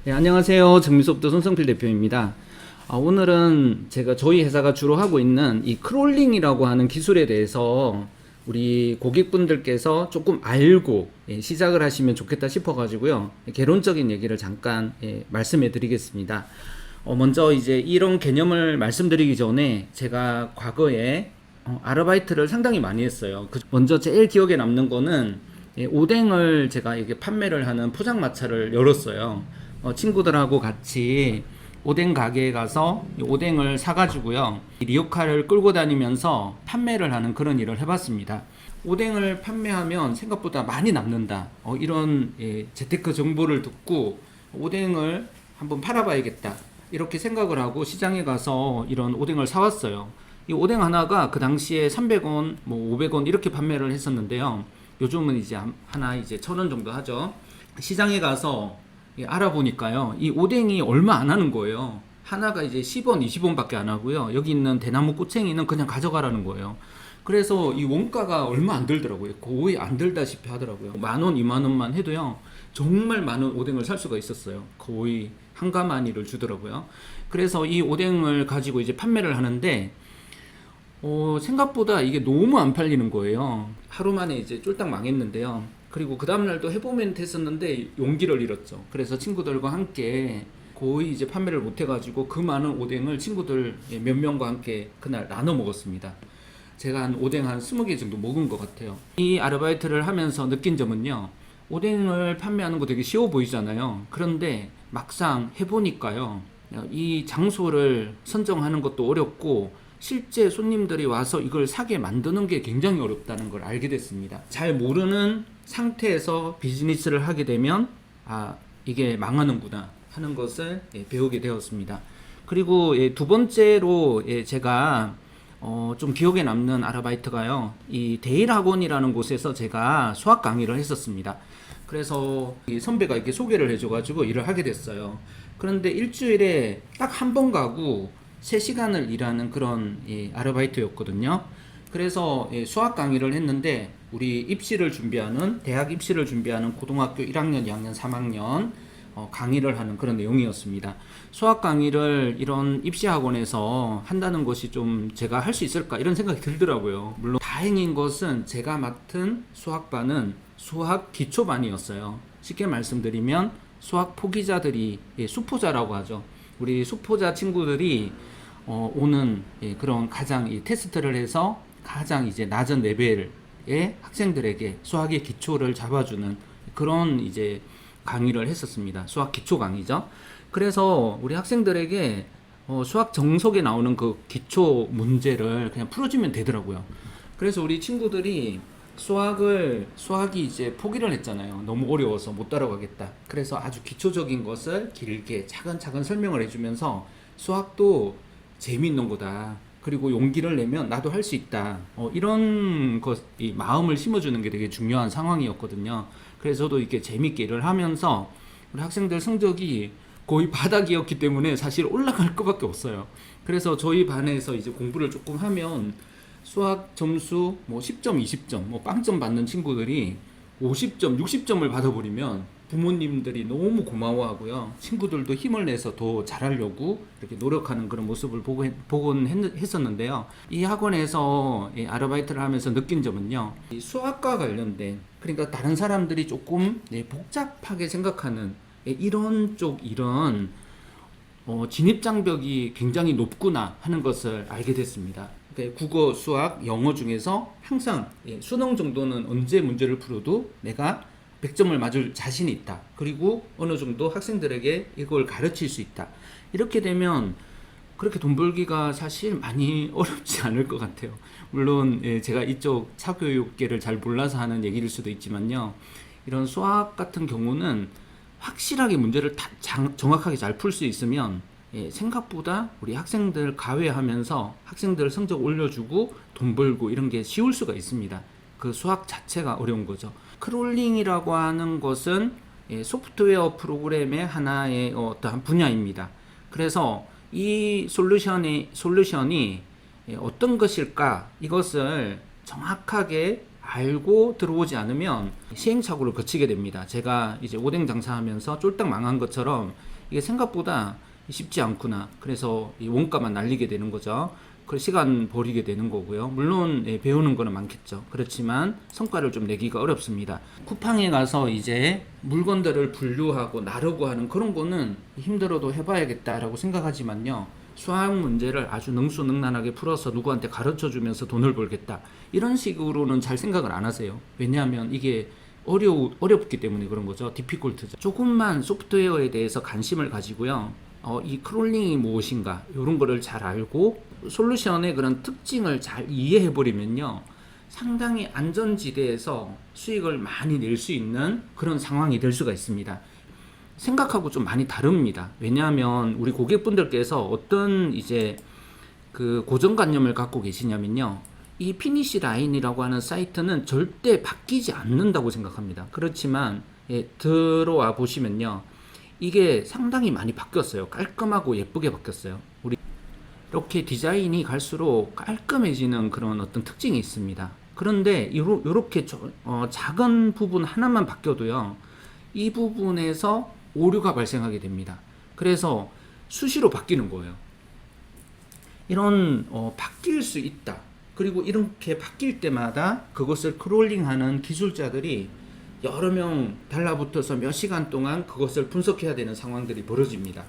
네, 안녕하세요. 정미소프트 손성필 대표입니다. 오늘은 제가 저희 회사가 주로 하고 있는 이 크롤링이라고 하는 기술에 대해서 우리 고객분들께서 조금 알고 시작을 하시면 좋겠다 싶어가지고요. 개론적인 얘기를 잠깐 말씀해 드리겠습니다. 먼저 이제 이런 개념을 말씀드리기 전에 제가 과거에 아르바이트를 상당히 많이 했어요. 먼저 제일 기억에 남는 거는 오뎅을 제가 이게 판매를 하는 포장마차를 열었어요. 친구들하고 같이 오뎅 가게에 가서 오뎅을 사가지고요, 리어카를 끌고 다니면서 판매를 하는 그런 일을 해봤습니다. 오뎅을 판매하면 생각보다 많이 남는다, 이런 재테크 정보를 듣고 오뎅을 한번 팔아봐야겠다 이렇게 생각을 하고 시장에 가서 이런 오뎅을 사왔어요. 이 오뎅 하나가 그 당시에 300원, 500원 이렇게 판매를 했었는데요. 요즘은 이제 하나 이제 1,000원 정도 하죠. 시장에 가서 알아보니까요, 이 오뎅이 얼마 안 하는 거예요. 하나가 이제 10원, 20원 밖에 안 하고요. 여기 있는 대나무 꼬챙이는 그냥 가져가라는 거예요. 그래서 이 원가가 얼마 안 들더라고요. 거의 안 들다시피 하더라고요. 10,000원, 20,000원만 해도요, 정말 많은 오뎅을 살 수가 있었어요. 거의 한 가마니를 주더라고요. 그래서 이 오뎅을 가지고 이제 판매를 하는데, 생각보다 이게 너무 안 팔리는 거예요. 하루 만에 이제 쫄딱 망했는데요. 그리고 그 다음날도 해보면 됐었는데 용기를 잃었죠. 그래서 친구들과 함께 거의 이제 판매를 못 해가지고 그 많은 오뎅을 친구들 몇 명과 함께 그날 나눠 먹었습니다. 제가 한 오뎅 한 20개 정도 먹은 것 같아요. 이 아르바이트를 하면서 느낀 점은요, 오뎅을 판매하는 거 되게 쉬워 보이잖아요. 그런데 막상 해보니까요, 이 장소를 선정하는 것도 어렵고 실제 손님들이 와서 이걸 사게 만드는 게 굉장히 어렵다는 걸 알게 됐습니다. 잘 모르는 상태에서 비즈니스를 하게 되면 이게 망하는구나 하는 것을 배우게 되었습니다. 그리고 두 번째로 제가 좀 기억에 남는 아르바이트가요, 이 데일학원이라는 곳에서 제가 수학 강의를 했었습니다. 그래서 이 선배가 이렇게 소개를 해줘가지고 일을 하게 됐어요. 그런데 일주일에 딱 한 번 가고 3시간을 일하는 그런 아르바이트였거든요. 그래서 수학 강의를 했는데 우리 입시를 준비하는, 대학 입시를 준비하는 고등학교 1학년, 2학년, 3학년 강의를 하는 그런 내용이었습니다. 수학 강의를 이런 입시학원에서 한다는 것이 좀 제가 할 수 있을까 이런 생각이 들더라고요. 물론 다행인 것은 제가 맡은 수학반은 수학 기초반이었어요. 쉽게 말씀드리면 수학 포기자들이, 수포자라고 하죠. 우리 수포자 친구들이 오는 그런 가장 테스트를 해서 가장 이제 낮은 레벨의 학생들에게 수학의 기초를 잡아주는 그런 이제 강의를 했었습니다. 수학 기초 강의죠. 그래서 우리 학생들에게 수학 정석에 나오는 그 기초 문제를 그냥 풀어주면 되더라고요. 그래서 우리 친구들이 수학이 이제 포기를 했잖아요. 너무 어려워서 못 따라가겠다. 그래서 아주 기초적인 것을 길게 차근차근 설명을 해주면서 수학도 재미있는 거다, 그리고 용기를 내면 나도 할 수 있다, 이런 이 마음을 심어주는 게 되게 중요한 상황이었거든요. 그래서 저도 이렇게 재밌게 일을 하면서 우리 학생들 성적이 거의 바닥이었기 때문에 사실 올라갈 것밖에 없어요. 그래서 저희 반에서 이제 공부를 조금 하면 수학 점수 10점, 20점, 빵점 받는 친구들이 50점, 60점을 받아버리면 부모님들이 너무 고마워하고요. 친구들도 힘을 내서 더 잘하려고 이렇게 노력하는 그런 모습을 보곤 했었는데요. 이 학원에서 아르바이트를 하면서 느낀 점은요, 이 수학과 관련된, 그러니까 다른 사람들이 조금 복잡하게 생각하는 이런 진입장벽이 굉장히 높구나 하는 것을 알게 됐습니다. 국어, 수학, 영어 중에서 항상 수능 정도는 언제 문제를 풀어도 내가 100점을 맞을 자신이 있다. 그리고 어느 정도 학생들에게 이걸 가르칠 수 있다. 이렇게 되면 그렇게 돈 벌기가 사실 많이 어렵지 않을 것 같아요. 물론 제가 이쪽 사교육계를 잘 몰라서 하는 얘기일 수도 있지만요, 이런 수학 같은 경우는 확실하게 문제를 정확하게 잘 풀 수 있으면 생각보다 우리 학생들 가외하면서 학생들 성적 올려주고 돈 벌고 이런 게 쉬울 수가 있습니다. 그 수학 자체가 어려운 거죠. 크롤링이라고 하는 것은 소프트웨어 프로그램의 하나의 어떠한 분야입니다. 그래서 이 솔루션이 어떤 것일까, 이것을 정확하게 알고 들어오지 않으면 시행착오를 거치게 됩니다. 제가 이제 오뎅 장사하면서 쫄딱 망한 것처럼 이게 생각보다 쉽지 않구나. 그래서 이 원가만 날리게 되는 거죠. 그 시간 버리게 되는 거고요. 물론 배우는 거는 많겠죠. 그렇지만 성과를 좀 내기가 어렵습니다. 쿠팡에 가서 이제 물건들을 분류하고 나르고 하는 그런 거는 힘들어도 해봐야겠다라고 생각하지만요. 수학 문제를 아주 능수능란하게 풀어서 누구한테 가르쳐 주면서 돈을 벌겠다. 이런 식으로는 잘 생각을 안 하세요. 왜냐하면 이게 어렵기 때문에 그런 거죠. 디피콜트죠. 조금만 소프트웨어에 대해서 관심을 가지고요. 이 크롤링이 무엇인가 이런 거를 잘 알고 솔루션의 그런 특징을 잘 이해해 버리면요. 상당히 안전지대에서 수익을 많이 낼 수 있는 그런 상황이 될 수가 있습니다. 생각하고 좀 많이 다릅니다. 왜냐하면 우리 고객분들께서 어떤 이제 그 고정관념을 갖고 계시냐면요. 이 피니시 라인이라고 하는 사이트는 절대 바뀌지 않는다고 생각합니다. 그렇지만 들어와 보시면요. 이게 상당히 많이 바뀌었어요. 깔끔하고 예쁘게 바뀌었어요. 우리 이렇게 디자인이 갈수록 깔끔해지는 그런 어떤 특징이 있습니다. 그런데 이렇게 작은 부분 하나만 바뀌어도요. 이 부분에서 오류가 발생하게 됩니다. 그래서 수시로 바뀌는 거예요. 이런 바뀔 수 있다. 그리고 이렇게 바뀔 때마다 그것을 크롤링하는 기술자들이 여러 명 달라붙어서 몇 시간 동안 그것을 분석해야 되는 상황들이 벌어집니다.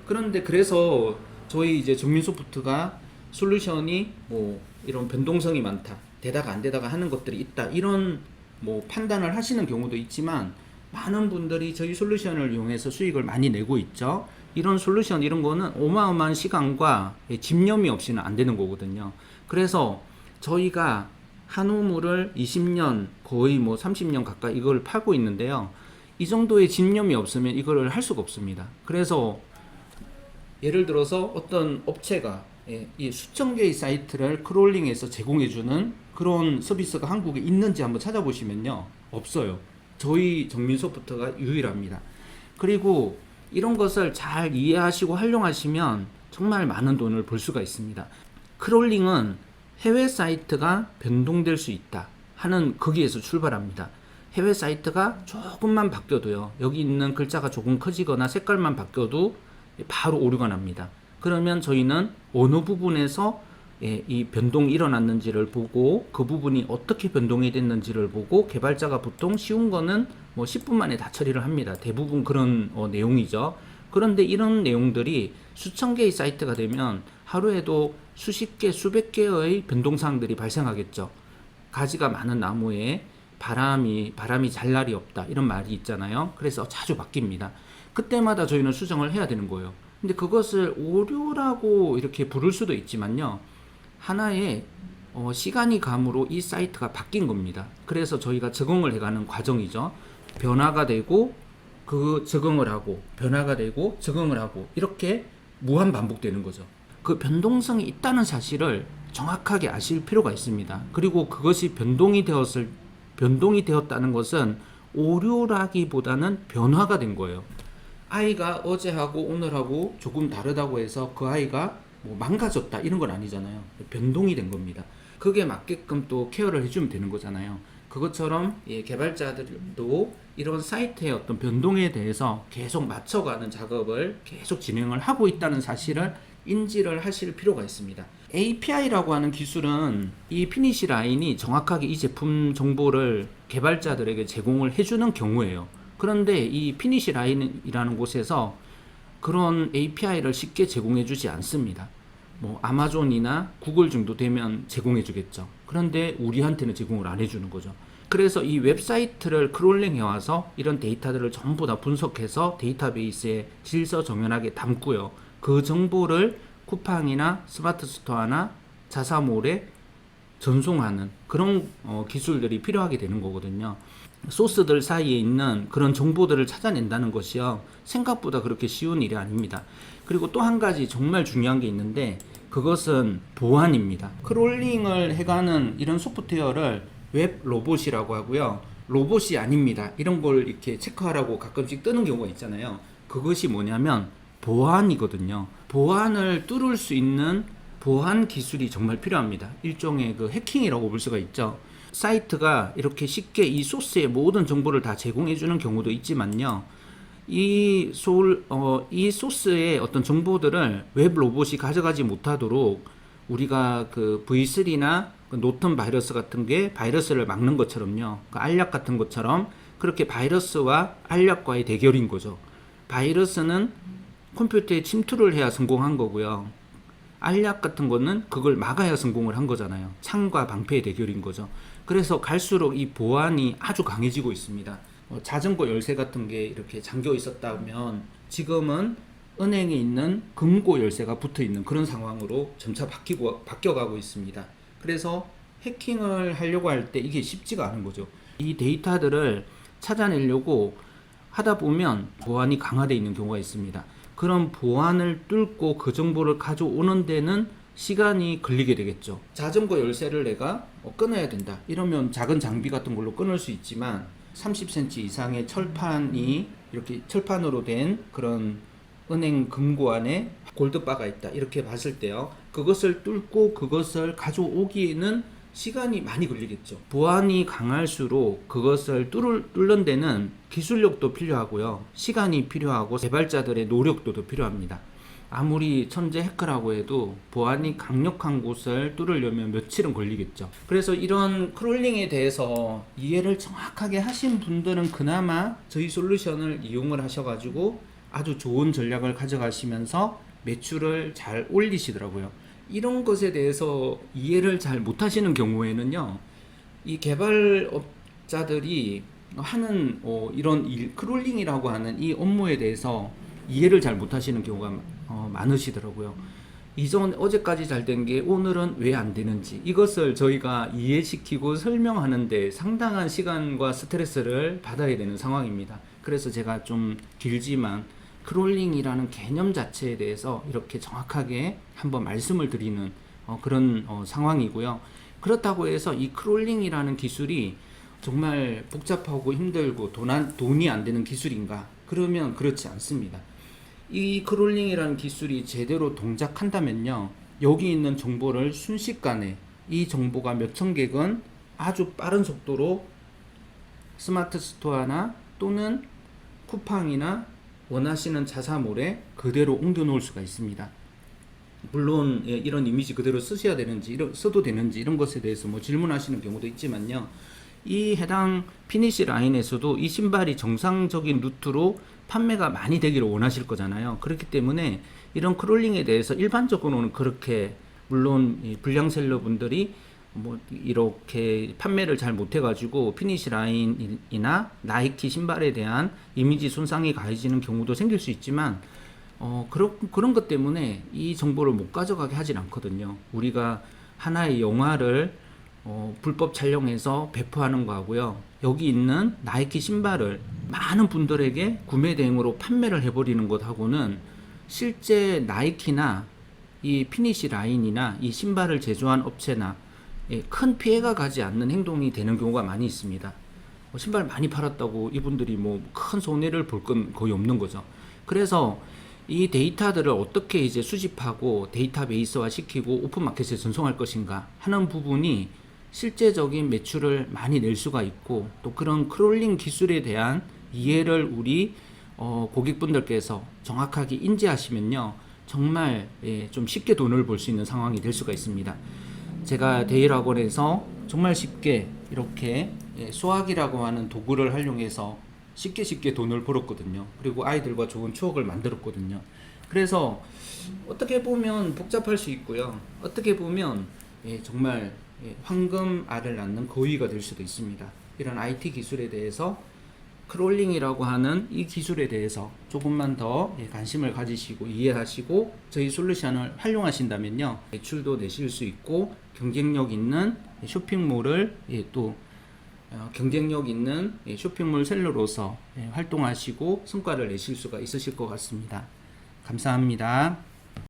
그런데 그래서 저희 이제 정민소프트가 솔루션이 뭐 이런 변동성이 많다, 되다가 안 되다가 하는 것들이 있다, 이런 뭐 판단을 하시는 경우도 있지만 많은 분들이 저희 솔루션을 이용해서 수익을 많이 내고 있죠. 이런 솔루션 이런 거는 어마어마한 시간과 집념이 없이는 안 되는 거거든요. 그래서 저희가 한 우물을 20년 거의 뭐 30년 가까이 이걸 팔고 있는데요. 이 정도의 집념이 없으면 이거를 할 수가 없습니다. 그래서 예를 들어서 어떤 업체가 이 수천 개의 사이트를 크롤링해서 제공해주는 그런 서비스가 한국에 있는지 한번 찾아보시면요. 없어요. 저희 정민소프트가 유일합니다. 그리고 이런 것을 잘 이해하시고 활용하시면 정말 많은 돈을 벌 수가 있습니다. 크롤링은 해외 사이트가 변동될 수 있다 하는 거기에서 출발합니다. 해외 사이트가 조금만 바뀌어도요. 여기 있는 글자가 조금 커지거나 색깔만 바뀌어도 바로 오류가 납니다. 그러면 저희는 어느 부분에서 이 변동이 일어났는지를 보고 그 부분이 어떻게 변동이 됐는지를 보고 개발자가 보통 쉬운 거는 뭐 10분 만에 다 처리를 합니다. 대부분 그런 내용이죠. 그런데 이런 내용들이 수천 개의 사이트가 되면 하루에도 수십 개, 수백 개의 변동사항들이 발생하겠죠. 가지가 많은 나무에 바람이 잘 날이 없다 이런 말이 있잖아요. 그래서 자주 바뀝니다. 그때마다 저희는 수정을 해야 되는 거예요. 근데 그것을 오류라고 이렇게 부를 수도 있지만요. 하나의 시간이 감으로 이 사이트가 바뀐 겁니다. 그래서 저희가 적응을 해가는 과정이죠. 변화가 되고 그 적응을 하고 변화가 되고 적응을 하고 이렇게 무한 반복되는 거죠. 그 변동성이 있다는 사실을 정확하게 아실 필요가 있습니다. 그리고 그것이 변동이 되었다는 것은 오류라기보다는 변화가 된 거예요. 아이가 어제하고 오늘하고 조금 다르다고 해서 그 아이가 뭐 망가졌다 이런 건 아니잖아요. 변동이 된 겁니다. 그게 맞게끔 또 케어를 해주면 되는 거잖아요. 그것처럼 개발자들도 이런 사이트의 어떤 변동에 대해서 계속 맞춰가는 작업을 계속 진행을 하고 있다는 사실을 인지를 하실 필요가 있습니다. API라고 하는 기술은 이 피니시 라인이 정확하게 이 제품 정보를 개발자들에게 제공을 해주는 경우에요. 그런데 이 피니시 라인이라는 곳에서 그런 API를 쉽게 제공해주지 않습니다. 뭐 아마존이나 구글 정도 되면 제공해주겠죠. 그런데 우리한테는 제공을 안 해주는 거죠. 그래서 이 웹사이트를 크롤링 해와서 이런 데이터들을 전부 다 분석해서 데이터베이스에 질서정연하게 담고요. 그 정보를 쿠팡이나 스마트 스토어나 자사몰에 전송하는 그런 기술들이 필요하게 되는 거거든요. 소스들 사이에 있는 그런 정보들을 찾아낸다는 것이요. 생각보다 그렇게 쉬운 일이 아닙니다. 그리고 또 한 가지 정말 중요한 게 있는데 그것은 보안입니다. 크롤링을 해가는 이런 소프트웨어를 웹 로봇이라고 하고요. 로봇이 아닙니다. 이런 걸 이렇게 체크하라고 가끔씩 뜨는 경우가 있잖아요. 그것이 뭐냐면 보안이거든요. 보안을 뚫을 수 있는 보안 기술이 정말 필요합니다. 일종의 그 해킹이라고 볼 수가 있죠. 사이트가 이렇게 쉽게 이 소스의 모든 정보를 다 제공해주는 경우도 있지만요. 이 소스의 어떤 정보들을 웹 로봇이 가져가지 못하도록 우리가 그 V3나 그 노튼 바이러스 같은 게 바이러스를 막는 것처럼요. 그 알약 같은 것처럼 그렇게 바이러스와 알약과의 대결인 거죠. 바이러스는 컴퓨터에 침투를 해야 성공한 거고요. 알약 같은 거는 그걸 막아야 성공을 한 거잖아요. 창과 방패의 대결인 거죠. 그래서 갈수록 이 보안이 아주 강해지고 있습니다. 자전거 열쇠 같은 게 이렇게 잠겨 있었다면 지금은 은행에 있는 금고 열쇠가 붙어 있는 그런 상황으로 점차 바뀌어가고 있습니다. 그래서 해킹을 하려고 할 때 이게 쉽지가 않은 거죠. 이 데이터들을 찾아내려고 하다 보면 보안이 강화되어 있는 경우가 있습니다. 그런 보안을 뚫고 그 정보를 가져오는 데는 시간이 걸리게 되겠죠. 자전거 열쇠를 내가 끊어야 된다. 이러면 작은 장비 같은 걸로 끊을 수 있지만 30cm 이상의 철판이 이렇게 철판으로 된 그런 은행 금고 안에 골드바가 있다. 이렇게 봤을 때요. 그것을 뚫고 그것을 가져오기에는 시간이 많이 걸리겠죠. 보안이 강할수록 그것을 뚫는 데는 기술력도 필요하고요. 시간이 필요하고 개발자들의 노력도 더 필요합니다. 아무리 천재 해커라고 해도 보안이 강력한 곳을 뚫으려면 며칠은 걸리겠죠. 그래서 이런 크롤링에 대해서 이해를 정확하게 하신 분들은 그나마 저희 솔루션을 이용을 하셔가지고 아주 좋은 전략을 가져가시면서 매출을 잘 올리시더라고요. 이런 것에 대해서 이해를 잘 못하시는 경우에는요, 이 개발업자들이 하는 이런 크롤링이라고 하는 이 업무에 대해서 이해를 잘 못하시는 경우가 많으시더라고요. 어제까지 잘 된 게 오늘은 왜 안 되는지 이것을 저희가 이해시키고 설명하는데 상당한 시간과 스트레스를 받아야 되는 상황입니다. 그래서 제가 좀 길지만 크롤링이라는 개념 자체에 대해서 이렇게 정확하게 한번 말씀을 드리는 그런 상황이고요. 그렇다고 해서 이 크롤링이라는 기술이 정말 복잡하고 힘들고 돈이 안 되는 기술인가? 그러면 그렇지 않습니다. 이 크롤링이라는 기술이 제대로 동작한다면요, 여기 있는 정보를 순식간에 이 정보가 몇천 개건 아주 빠른 속도로 스마트 스토어나 또는 쿠팡이나 원하시는 자사몰에 그대로 옮겨 놓을 수가 있습니다. 물론 이런 이미지 그대로 쓰셔야 되는지 써도 되는지 이런 것에 대해서 질문하시는 경우도 있지만요, 이 해당 피니시 라인에서도 이 신발이 정상적인 루트로 판매가 많이 되기를 원하실 거잖아요. 그렇기 때문에 이런 크롤링에 대해서 일반적으로는 그렇게, 물론 불량 셀러분들이 이렇게 판매를 잘 못해가지고 피니시 라인이나 나이키 신발에 대한 이미지 손상이 가해지는 경우도 생길 수 있지만 그런 것 때문에 이 정보를 못 가져가게 하진 않거든요. 우리가 하나의 영화를 불법 촬영해서 배포하는 거하고요, 여기 있는 나이키 신발을 많은 분들에게 구매 대행으로 판매를 해버리는 것하고는 실제 나이키나 이 피니시 라인이나 이 신발을 제조한 업체나 큰 피해가 가지 않는 행동이 되는 경우가 많이 있습니다. 신발 많이 팔았다고 이분들이 큰 손해를 볼 건 거의 없는 거죠. 그래서 이 데이터들을 어떻게 이제 수집하고 데이터베이스화 시키고 오픈마켓에 전송할 것인가 하는 부분이 실제적인 매출을 많이 낼 수가 있고, 또 그런 크롤링 기술에 대한 이해를 우리 고객분들께서 정확하게 인지하시면요, 정말 좀 쉽게 돈을 벌 수 있는 상황이 될 수가 있습니다. 제가 데일학원에서 정말 쉽게 이렇게 수학이라고 하는 도구를 활용해서 쉽게 돈을 벌었거든요. 그리고 아이들과 좋은 추억을 만들었거든요. 그래서 어떻게 보면 복잡할 수 있고요, 어떻게 보면 정말 황금알을 낳는 거위가 될 수도 있습니다. 이런 IT 기술에 대해서, 크롤링이라고 하는 이 기술에 대해서 조금만 더 관심을 가지시고 이해하시고 저희 솔루션을 활용하신다면요, 매출도 내실 수 있고 경쟁력 있는 쇼핑몰을 또 경쟁력 있는 쇼핑몰 셀러로서 활동하시고 성과를 내실 수가 있으실 것 같습니다. 감사합니다.